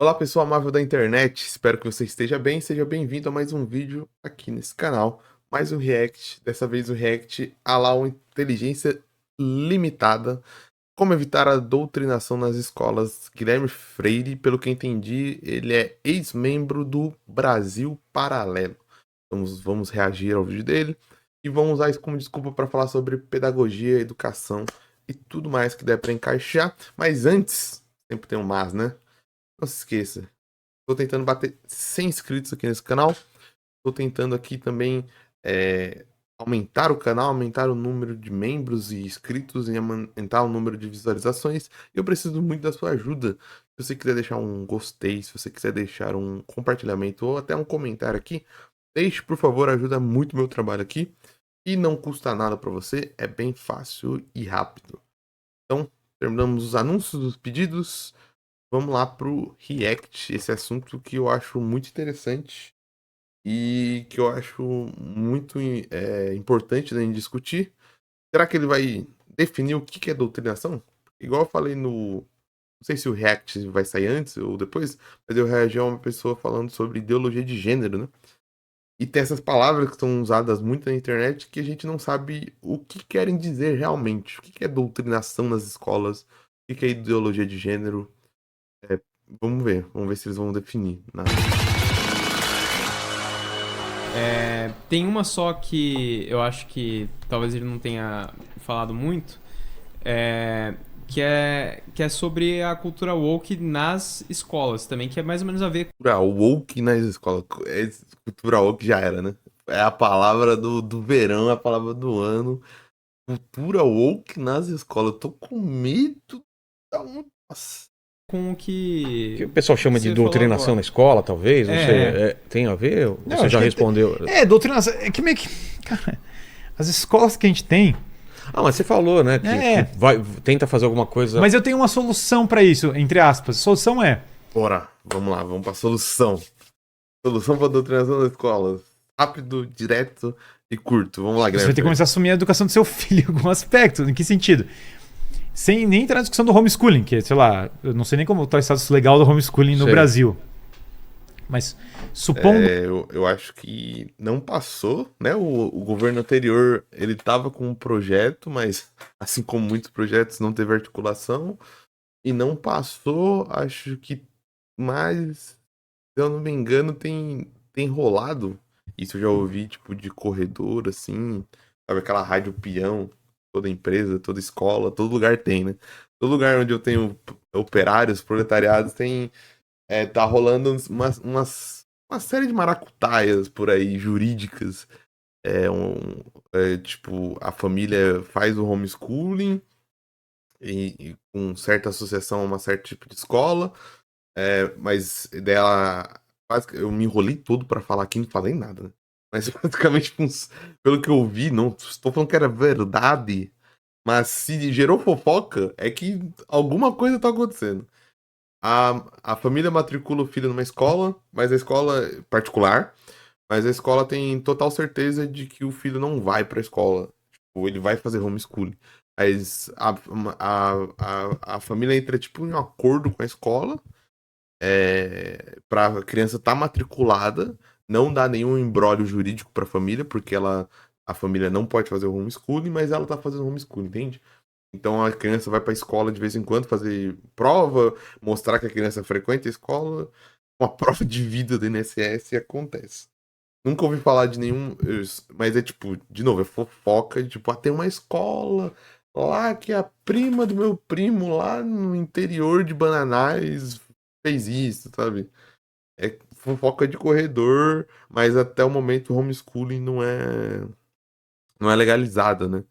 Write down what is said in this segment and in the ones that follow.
Olá, pessoal amável da internet, espero que você esteja bem. Seja bem-vindo a mais um vídeo aqui nesse canal. Mais um react, dessa vez o react à la inteligência limitada. Como evitar a doutrinação nas escolas. Guilherme Freire, pelo que entendi, ele é ex-membro do Brasil Paralelo. Vamos reagir ao vídeo dele e vamos usar isso como desculpa para falar sobre pedagogia, educação e tudo mais que der para encaixar. Mas antes, sempre tem um mas, né? Não se esqueça. Tô tentando bater 100 inscritos aqui nesse canal. Tô tentando aqui também aumentar o canal, aumentar o número de membros e inscritos e aumentar o número de visualizações. E eu preciso muito da sua ajuda. Se você quiser deixar um gostei, se você quiser deixar um compartilhamento ou até um comentário aqui, deixe, por favor, ajuda muito o meu trabalho aqui. E não custa nada para você, é bem fácil e rápido. Então, terminamos os anúncios, os pedidos. Vamos lá pro React, esse assunto que eu acho muito interessante e que eu acho muito importante da gente discutir. Será que ele vai definir o que é doutrinação? Igual eu falei no. Não sei se o React vai sair antes ou depois, mas eu reagi a uma pessoa falando sobre ideologia de gênero, né? E tem essas palavras que são usadas muito na internet que a gente não sabe o que querem dizer realmente. O que é doutrinação nas escolas? O que é ideologia de gênero? É, vamos ver se eles vão definir. Tem uma só que eu acho que talvez ele não tenha falado muito, é, que é sobre a cultura woke nas escolas também, que é mais ou menos a ver. Cultura woke nas escolas. Cultura woke já era, né? É a palavra do verão, é a palavra do ano. Cultura woke nas escolas. Eu tô com medo. Nossa. Com o Que o que pessoal chama de você falou doutrinação na agora. escola, talvez, não sei. É, Tem a ver? Ou Não, você acho já que respondeu? doutrinação. É que meio que. Cara, as escolas que a gente tem. Ah, mas você falou, né? Que É. tenta fazer alguma coisa. Mas eu tenho uma solução pra isso, entre aspas. A solução é. Bora. Vamos lá, vamos pra solução. Solução pra doutrinação das escolas. Rápido, direto e curto. Vamos lá, Você Guilherme vai ter que Freire. começar a assumir a educação do seu filho em algum aspecto. Em que sentido? Sem nem entrar na discussão do homeschooling, que, sei lá, eu não sei nem como está o status legal do homeschooling no Sei. Brasil. Mas supondo. Eu acho que não passou, né? O governo anterior, ele tava com um projeto, mas assim como muitos projetos, não teve articulação e não passou. Acho que mais, se eu não me engano, tem rolado. Isso eu já ouvi, tipo, de corredor, assim, sabe, aquela rádio peão, toda empresa, toda escola, todo lugar tem, né? Todo lugar onde eu tenho operários, proletariados, tá rolando uma série de maracutaias por aí, jurídicas. Tipo, a família faz o homeschooling e com certa associação a uma certo tipo de escola, mas dela. Eu me enrolei todo pra falar aqui, não falei nada, né? Mas basicamente, pelo que eu vi, não estou falando que era verdade, mas se gerou fofoca, é que alguma coisa tá acontecendo. A família matricula o filho numa escola, mas a escola é particular, mas a escola tem total certeza de que o filho não vai pra escola. Tipo, ele vai fazer homeschooling. Mas a família entra, tipo, em um acordo com a escola, pra criança estar matriculada, não dá nenhum imbróglio jurídico pra família, porque a família não pode fazer o homeschooling, mas ela tá fazendo homeschooling, entende? Então a criança vai pra escola de vez em quando fazer prova, mostrar que a criança frequenta a escola. Uma prova de vida do INSS acontece. Nunca ouvi falar de nenhum. Mas é tipo, de novo, é fofoca. Tipo, tem uma escola lá que a prima do meu primo lá no interior de Bananais fez isso, sabe? É fofoca de corredor, mas até o momento o homeschooling não é legalizada, né?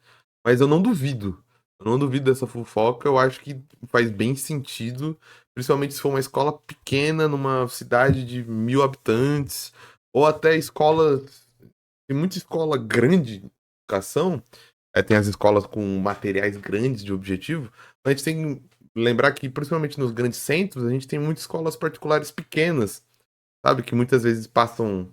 Mas eu não duvido. Eu não duvido dessa fofoca. Eu acho que faz bem sentido. Principalmente se for uma escola pequena, numa cidade de 1.000 habitantes. Ou até escola. Tem muita escola grande de educação. Tem as escolas com materiais grandes de objetivo. Mas a gente tem que lembrar que, principalmente nos grandes centros, a gente tem muitas escolas particulares pequenas. Sabe? Que muitas vezes passam,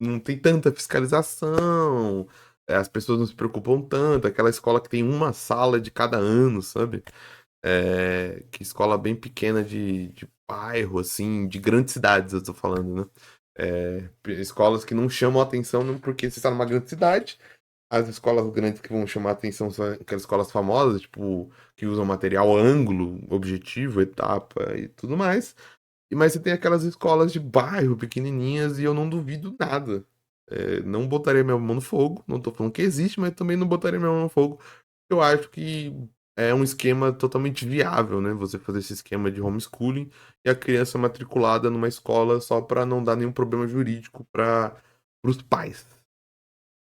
não tem tanta fiscalização, as pessoas não se preocupam tanto, aquela escola que tem uma sala de cada ano, sabe? Que escola bem pequena de bairro, assim, de grandes cidades, eu tô falando, né? Escolas que não chamam a atenção porque você está numa grande cidade. As escolas grandes que vão chamar a atenção são aquelas escolas famosas, tipo, que usam material ângulo, objetivo, etapa e tudo mais. Mas você tem aquelas escolas de bairro, pequenininhas, e eu não duvido nada. Não botaria minha mão no fogo, não tô falando que existe, mas também não botaria minha mão no fogo. Eu acho que é um esquema totalmente viável, né? Você fazer esse esquema de homeschooling e a criança matriculada numa escola só para não dar nenhum problema jurídico para os pais.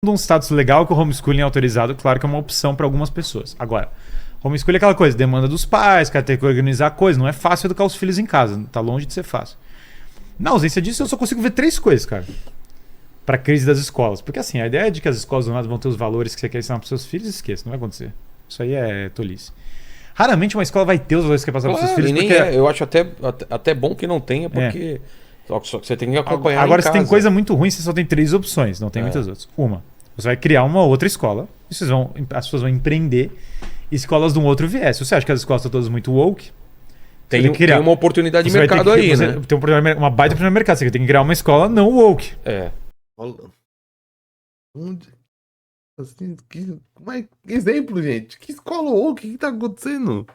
Um status legal que o homeschooling é autorizado, claro que é uma opção para algumas pessoas. Agora, homeschooling é aquela coisa, demanda dos pais, cara, tem que organizar a coisa, não é fácil educar os filhos em casa, tá longe de ser fácil. Na ausência disso, eu só consigo ver 3 coisas, cara, para a crise das escolas. Porque assim, a ideia de que as escolas do nada vão ter os valores que você quer ensinar para seus filhos, esqueça, não vai acontecer. Isso aí é tolice. Raramente uma escola vai ter os valores que quer passar para seus filhos. Porque... eu acho até bom que não tenha, porque só que você tem que acompanhar. Agora, se tem coisa muito ruim, você só tem 3 opções, não tem muitas outras. Uma, você vai criar uma outra escola, as pessoas vão empreender escolas de um outro viés. Se você acha que as escolas estão todas muito woke, tem uma oportunidade de mercado aí, né? Tem uma baita oportunidade de mercado. Você tem que criar uma escola não woke. Assim, exemplo, gente. Que escola woke? O que tá acontecendo?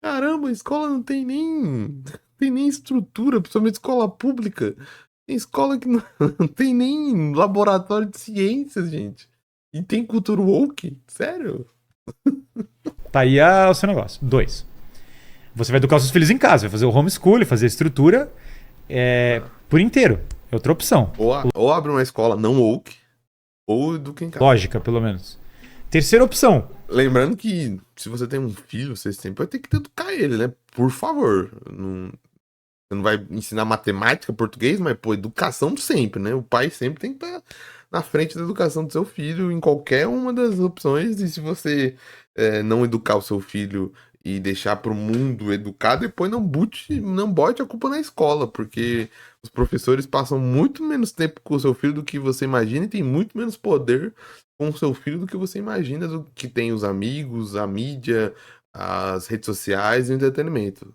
Caramba, a escola não tem nem estrutura, principalmente escola pública. Tem escola que não tem nem laboratório de ciências, gente. E tem cultura woke? Sério? Tá aí o seu negócio. 2. Você vai educar os seus filhos em casa, vai fazer o homeschooling, fazer a estrutura por inteiro. É outra opção. Ou abre uma escola não woke, ou educa em casa. Lógica, pelo menos. Terceira opção. Lembrando que se você tem um filho, você sempre vai ter que educar ele, né? Por favor. Você não vai ensinar matemática, português, mas, educação sempre, né? O pai sempre tem que estar na frente da educação do seu filho em qualquer uma das opções. E se você não educar o seu filho e deixar pro mundo educar, depois não bote a culpa na escola, porque os professores passam muito menos tempo com o seu filho do que você imagina e tem muito menos poder com o seu filho do que você imagina, do que tem os amigos, a mídia, as redes sociais e o entretenimento.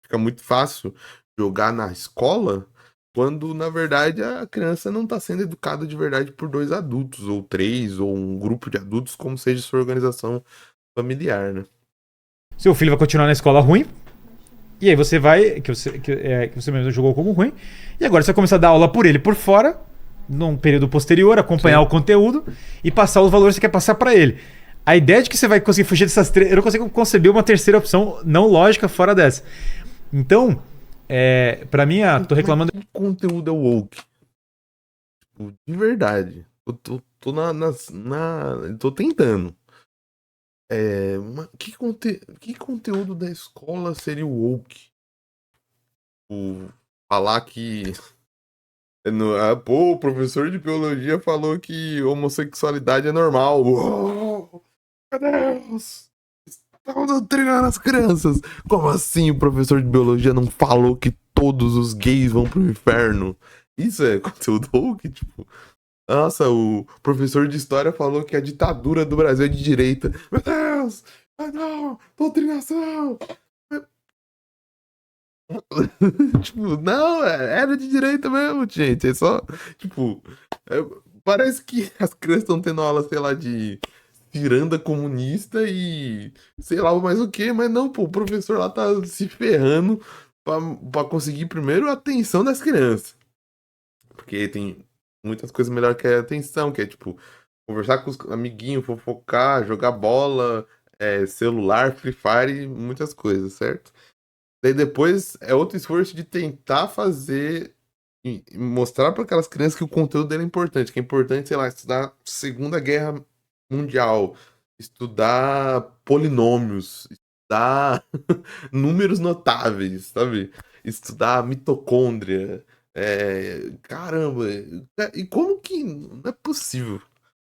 Fica muito fácil jogar na escola quando, na verdade, a criança não está sendo educada de verdade por 2 adultos, ou 3, ou um grupo de adultos, como seja sua organização familiar, né? Seu filho vai continuar na escola ruim, e aí você vai, que você mesmo jogou como ruim, e agora você vai começar a dar aula por ele por fora, num período posterior, acompanhar o conteúdo e passar os valores que você quer passar para ele. A ideia de que você vai conseguir fugir dessas 3, eu não consigo conceber uma terceira opção não lógica fora dessa. Então, pra mim, tô reclamando... Que conteúdo é woke? De verdade. Eu tô tentando. Que conteúdo da escola seria o woke? Falar que... o professor de biologia falou que homossexualidade é normal. Uou, meu Deus! Estão doutrinando as crianças. Como assim o professor de biologia não falou que todos os gays vão pro inferno? Isso é conteúdo woke? Tipo, nossa, o professor de história falou que a ditadura do Brasil é de direita. Meu Deus! Ah, não! Doutrinação! Tipo, não, era de direita mesmo, gente. É só, tipo, parece que as crianças estão tendo aula, sei lá, de ciranda comunista e sei lá mais o que, mas não, o professor lá tá se ferrando pra conseguir primeiro a atenção das crianças. Porque tem muitas coisas melhor que a atenção, que é tipo, conversar com os amiguinhos, fofocar, jogar bola, celular, Free Fire e muitas coisas, certo? Daí depois é outro esforço de tentar fazer e mostrar para aquelas crianças que o conteúdo dele é importante. Que é importante, sei lá, estudar Segunda Guerra Mundial, estudar polinômios, estudar números notáveis, sabe? Estudar mitocôndria. Caramba, e como que não é possível?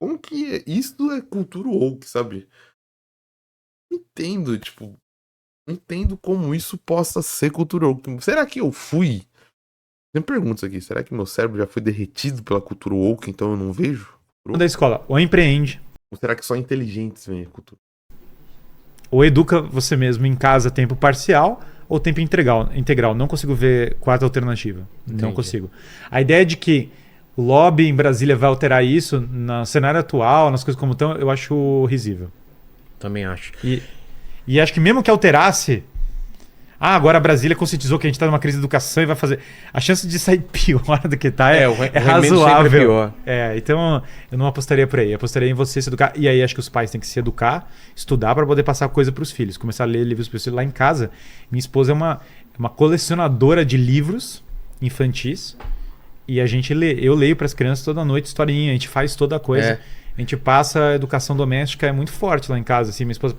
Como que isso é cultura woke, sabe? Não entendo, tipo... Não entendo como isso possa ser cultura woke. Será que eu fui? Tem perguntas aqui. Será que meu cérebro já foi derretido pela cultura woke, então eu não vejo? Da escola, ou empreende. Ou será que só inteligentes veem a cultura? Ou educa você mesmo em casa tempo parcial, ou tempo integral. Não consigo ver quarta alternativa. Não Entendi. consigo. A ideia de que o lobby em Brasília vai alterar isso no cenário atual, nas coisas como estão, eu acho risível. Também acho. E acho que mesmo que alterasse, agora a Brasília conscientizou que a gente está numa crise de educação e vai fazer. A chance de sair pior do que tá é o remédio razoável. sempre é pior. Então eu não apostaria por aí. Eu apostaria em você se educar. E aí acho que os pais têm que se educar, estudar para poder passar coisa para os filhos. Começar a ler livros para os filhos. Lá em casa, minha esposa é uma colecionadora de livros infantis. E a gente lê. Eu leio para as crianças toda noite historinha. A gente faz toda a coisa. É. A gente passa a educação doméstica, é muito forte lá em casa. Assim, minha esposa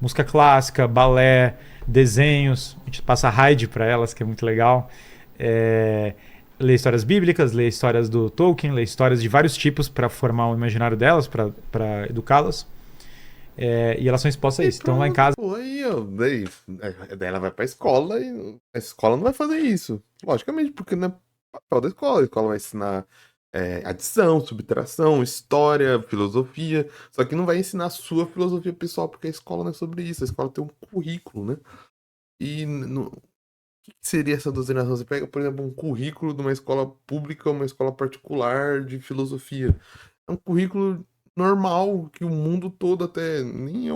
música clássica, balé, desenhos. A gente passa Haydn para elas, que é muito legal. Lê histórias bíblicas, lê histórias do Tolkien, lê histórias de vários tipos para formar o imaginário delas, para educá-las. E elas são expostas a isso. Então lá em casa. Pô, aí, daí ela vai pra escola e a escola não vai fazer isso. Logicamente, porque não é papel da escola. A escola vai ensinar adição, subtração, história, filosofia. Só que não vai ensinar a sua filosofia pessoal, porque a escola não é sobre isso. A escola tem um currículo, né? E o que seria essa doutrinação? Você pega, por exemplo, um currículo de uma escola pública ou uma escola particular de filosofia. É um currículo normal, que o mundo todo até nem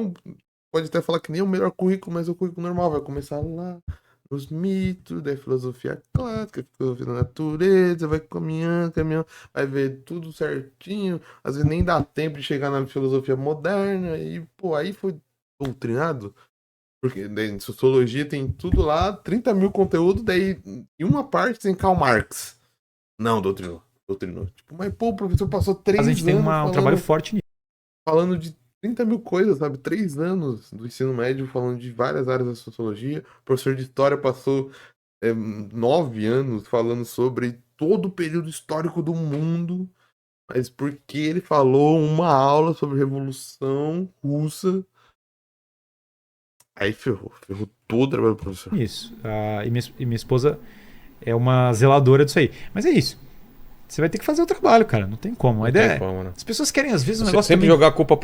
pode até falar que nem é o melhor currículo, mas é o currículo normal. Vai começar lá nos mitos da filosofia clássica, filosofia da natureza, vai caminhando, vai ver tudo certinho. Às vezes nem dá tempo de chegar na filosofia moderna. E, pô, aí foi doutrinado. Porque em sociologia tem tudo lá, 30 mil conteúdos, daí em uma parte tem Karl Marx. Não, doutrinou. Tipo, mas pô, o professor passou 3 A anos gente tem um trabalho forte nisso. falando de 30 mil coisas, sabe? 3 anos do ensino médio falando de várias áreas da sociologia. O professor de história passou 9 anos falando sobre todo o período histórico do mundo. Mas porque ele falou uma aula sobre Revolução Russa. Aí ferrou todo o trabalho do professor. Isso. E minha esposa é uma zeladora disso aí. Mas é isso. Você vai ter que fazer o trabalho, cara. Não tem como. A ideia né? As pessoas querem, às vezes, um Você negócio. sempre também... jogar a culpa,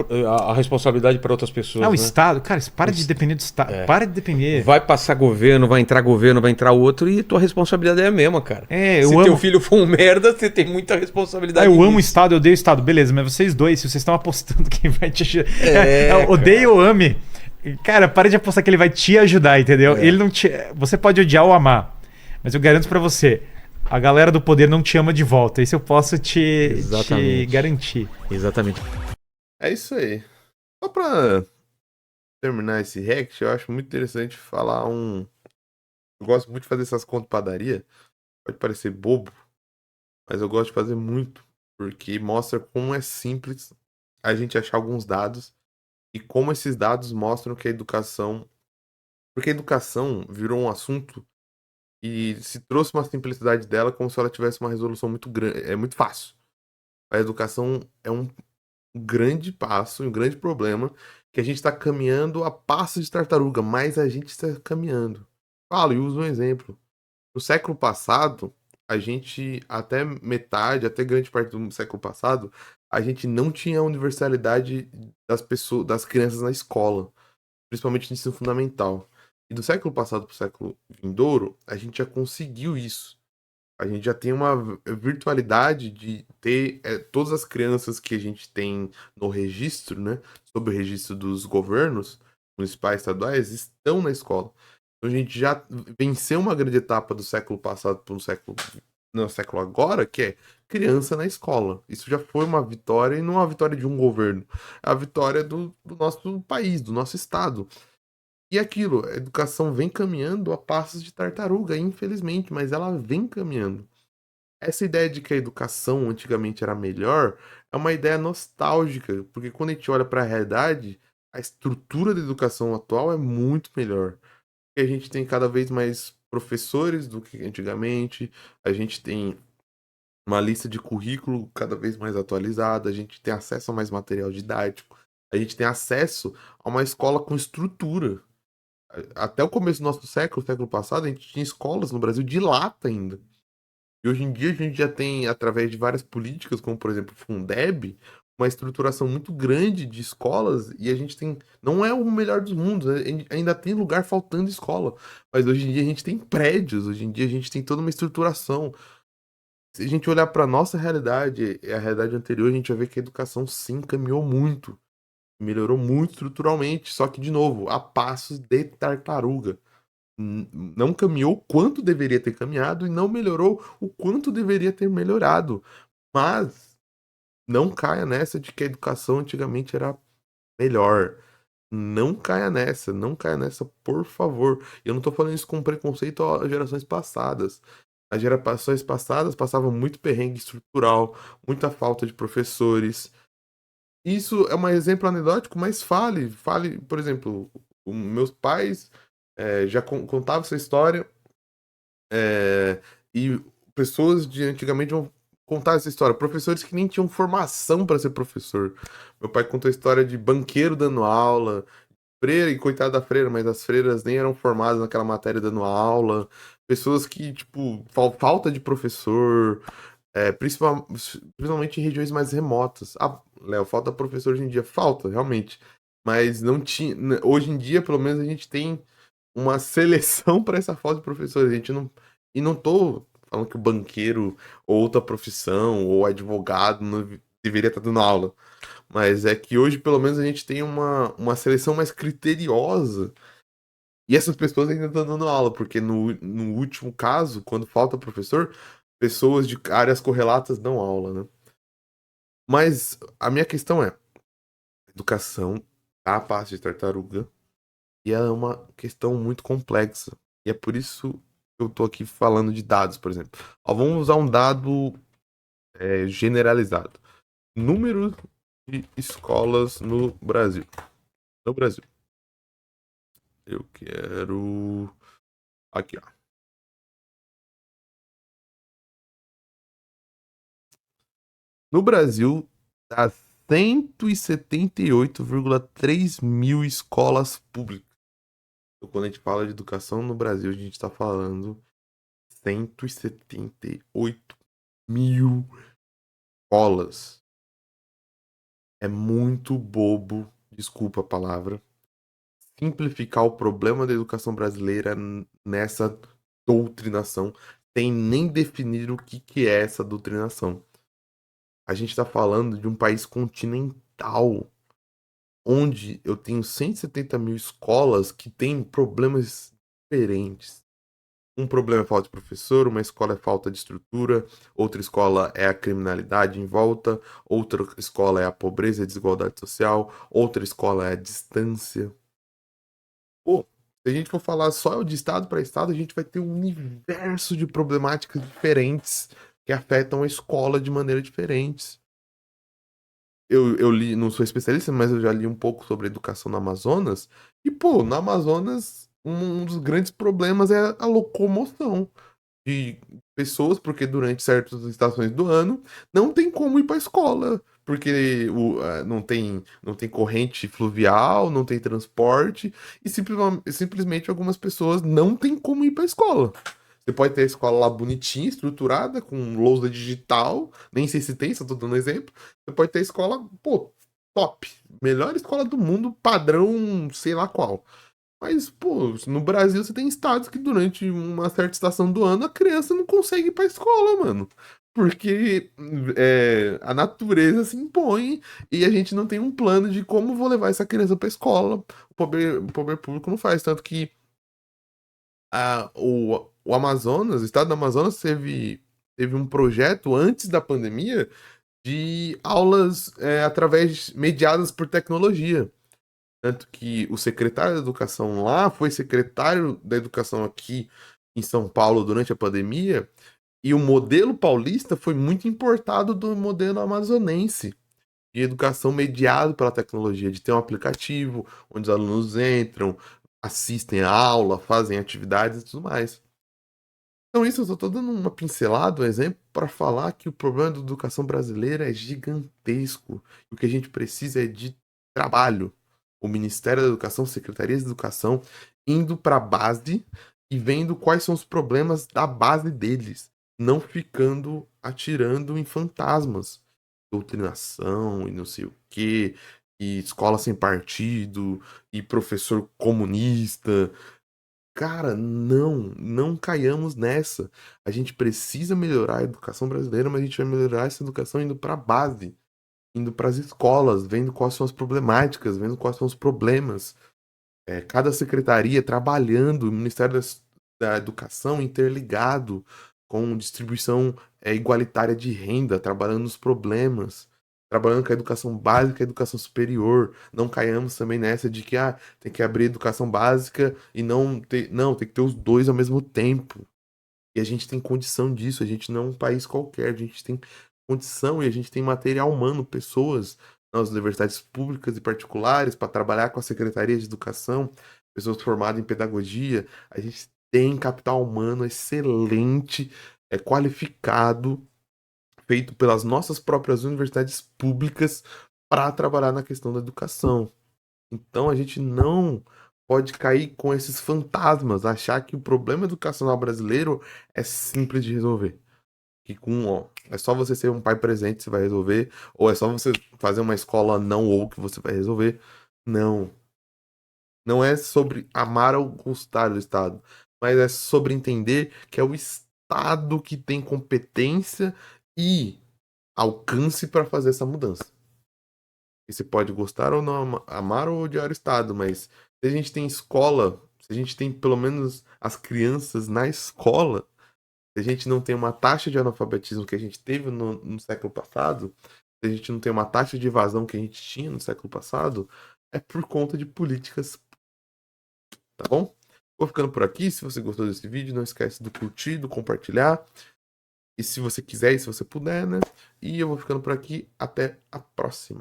a responsabilidade para outras pessoas. o né? Estado. Cara, para de depender do Estado. Para de depender. Vai passar governo, vai entrar outro e tua responsabilidade é a mesma, cara. Se teu filho for um merda, você tem muita responsabilidade. Eu amo o Estado, eu odeio o Estado. Beleza, mas vocês dois, se vocês estão apostando quem vai te ajudar. Odeie ou ame. Cara, para de apostar que ele vai te ajudar, entendeu? Ele não te... Você pode odiar ou amar. Mas eu garanto pra você, a galera do poder não te ama de volta. Isso eu posso te garantir. Exatamente. É isso aí. Só pra terminar esse react, eu acho muito interessante falar Eu gosto muito de fazer essas contas de padaria. Pode parecer bobo, mas eu gosto de fazer muito. Porque mostra como é simples a gente achar alguns dados e como esses dados mostram que a educação... Porque a educação virou um assunto e se trouxe uma simplicidade dela como se ela tivesse uma resolução muito grande. É muito fácil. A educação é um grande passo, um grande problema, que a gente está caminhando a passos de tartaruga, mas a gente está caminhando. Falo e uso um exemplo. No século passado, a gente, até metade, até grande parte do século passado, a gente não tinha a universalidade das crianças na escola, principalmente no ensino fundamental. E do século passado para o século vindouro, a gente já conseguiu isso. A gente já tem uma virtualidade de ter todas as crianças que a gente tem no registro, né? Sob o registro dos governos municipais, estaduais, estão na escola. Então a gente já venceu uma grande etapa do século passado para no século agora, que é criança na escola. Isso já foi uma vitória, e não é uma vitória de um governo. É a vitória do nosso país, do nosso estado. E aquilo, a educação vem caminhando a passos de tartaruga, infelizmente, mas ela vem caminhando. Essa ideia de que a educação antigamente era melhor é uma ideia nostálgica, porque quando a gente olha para a realidade, a estrutura da educação atual é muito melhor. Porque a gente tem cada vez mais professores do que antigamente, a gente tem uma lista de currículo cada vez mais atualizada, a gente tem acesso a mais material didático, a gente tem acesso a uma escola com estrutura. Até o começo do nosso século passado, a gente tinha escolas no Brasil de lata ainda. E hoje em dia a gente já tem, através de várias políticas, como por exemplo o Fundeb, uma estruturação muito grande de escolas e a gente tem. Não é o melhor dos mundos, ainda tem lugar faltando escola. Mas hoje em dia a gente tem prédios, hoje em dia a gente tem toda uma estruturação. Se a gente olhar para nossa realidade e a realidade anterior, a gente vai ver que a educação sim caminhou muito. Melhorou muito estruturalmente, só que, de novo, a passos de tartaruga. Não caminhou quanto deveria ter caminhado e não melhorou o quanto deveria ter melhorado. Mas não caia nessa de que a educação antigamente era melhor. Não caia nessa, não caia nessa, por favor. Eu não tô falando isso com preconceito às gerações passadas. As gerações passadas passavam muito perrengue estrutural, muita falta de professores. Isso é um exemplo anedótico, mas fale, por exemplo, meus pais já contavam essa história e pessoas de antigamente vão contar essa história. Professores que nem tinham formação para ser professor. Meu pai contou a história de banqueiro dando aula, freira, e coitada da freira, mas as freiras nem eram formadas naquela matéria dando aula. Pessoas que, tipo, falta de professor, principalmente em regiões mais remotas. Ah, Léo, falta professor hoje em dia? Falta, realmente. Mas não tinha. Hoje em dia, pelo menos, a gente tem uma seleção para essa falta de professores. A gente não. E não tô falando que o banqueiro ou outra profissão ou advogado não deveria estar dando aula. Mas é que hoje, pelo menos, a gente tem uma seleção mais criteriosa. E essas pessoas ainda estão dando aula, porque no último caso, quando falta professor, pessoas de áreas correlatas dão aula, né? Mas a minha questão é: educação tá a passo de tartaruga e é uma questão muito complexa. E é por isso que eu tô aqui falando de dados, por exemplo. Ó, vamos usar um dado generalizado. Número de escolas no Brasil. No Brasil. Eu quero. Aqui, ó. No Brasil, dá 178,3 mil escolas públicas. Então, quando a gente fala de educação no Brasil, a gente está falando 178 mil escolas. É muito bobo, desculpa a palavra, simplificar o problema da educação brasileira nessa doutrinação, sem nem definir o que é essa doutrinação. A gente está falando de um país continental, onde eu tenho 170 mil escolas que têm problemas diferentes. Um problema é falta de professor, uma escola é falta de estrutura, outra escola é a criminalidade em volta, outra escola é a pobreza e a desigualdade social, outra escola é a distância. Pô, se a gente for falar só de estado para estado, a gente vai ter um universo de problemáticas diferentes que afetam a escola de maneira diferentes. Eu li, não sou especialista, mas eu já li um pouco sobre educação no Amazonas. E, pô, no Amazonas, um dos grandes problemas é a locomoção de pessoas, porque durante certas estações do ano não tem como ir para a escola, porque não tem corrente fluvial, não tem transporte, e simplesmente algumas pessoas não tem como ir para a escola. Você pode ter a escola lá bonitinha, estruturada, com lousa digital, nem sei se tem, só tô dando exemplo. Você pode ter a escola, pô, top. Melhor escola do mundo, padrão, sei lá qual. Mas, pô, no Brasil você tem estados que durante uma certa estação do ano a criança não consegue ir pra escola, mano. Porque a natureza se impõe e a gente não tem um plano de como vou levar essa criança pra escola. O poder público não faz. Tanto que o Amazonas, o estado do Amazonas teve um projeto antes da pandemia de aulas mediadas por tecnologia. Tanto que o secretário da Educação lá foi secretário da Educação aqui em São Paulo durante a pandemia, e o modelo paulista foi muito importado do modelo amazonense de educação mediado pela tecnologia, de ter um aplicativo onde os alunos entram, assistem a aula, fazem atividades e tudo mais. Então isso eu só tô dando uma pincelada, um exemplo, para falar que o problema da educação brasileira é gigantesco. O que a gente precisa é de trabalho. O Ministério da Educação, Secretarias de Educação, indo para a base e vendo quais são os problemas da base deles, não ficando atirando em fantasmas. doutrinação e não sei o quê, e escola sem partido, e professor comunista. Cara, não caiamos nessa. A gente precisa melhorar a educação brasileira, mas a gente vai melhorar essa educação indo para a base, indo para as escolas, vendo quais são as problemáticas, vendo quais são os problemas. Cada secretaria trabalhando, o Ministério da Educação interligado com distribuição igualitária de renda, trabalhando nos problemas, trabalhando com a educação básica e a educação superior. Não caiamos também nessa de que tem que abrir a educação básica e não ter. Não, tem que ter os dois ao mesmo tempo. E a gente tem condição disso, a gente não é um país qualquer, a gente tem condição e a gente tem material humano, pessoas nas universidades públicas e particulares para trabalhar com a Secretaria de Educação, pessoas formadas em pedagogia. A gente tem capital humano excelente, qualificado, feito pelas nossas próprias universidades públicas para trabalhar na questão da educação. Então a gente não pode cair com esses fantasmas, achar que o problema educacional brasileiro é simples de resolver. Que é só você ser um pai presente você vai resolver, ou é só você fazer uma escola não ou que você vai resolver. Não. Não é sobre amar ou gostar do Estado, mas é sobre entender que é o Estado que tem competência e alcance para fazer essa mudança. E você pode gostar ou não amar ou odiar o Estado, mas se a gente tem escola, se a gente tem pelo menos as crianças na escola, se a gente não tem uma taxa de analfabetismo que a gente teve no século passado, se a gente não tem uma taxa de evasão que a gente tinha no século passado, é por conta de políticas. Tá bom? Vou ficando por aqui. Se você gostou desse vídeo, não esquece do curtir, do compartilhar. E se você quiser e se você puder, né? E eu vou ficando por aqui. Até a próxima.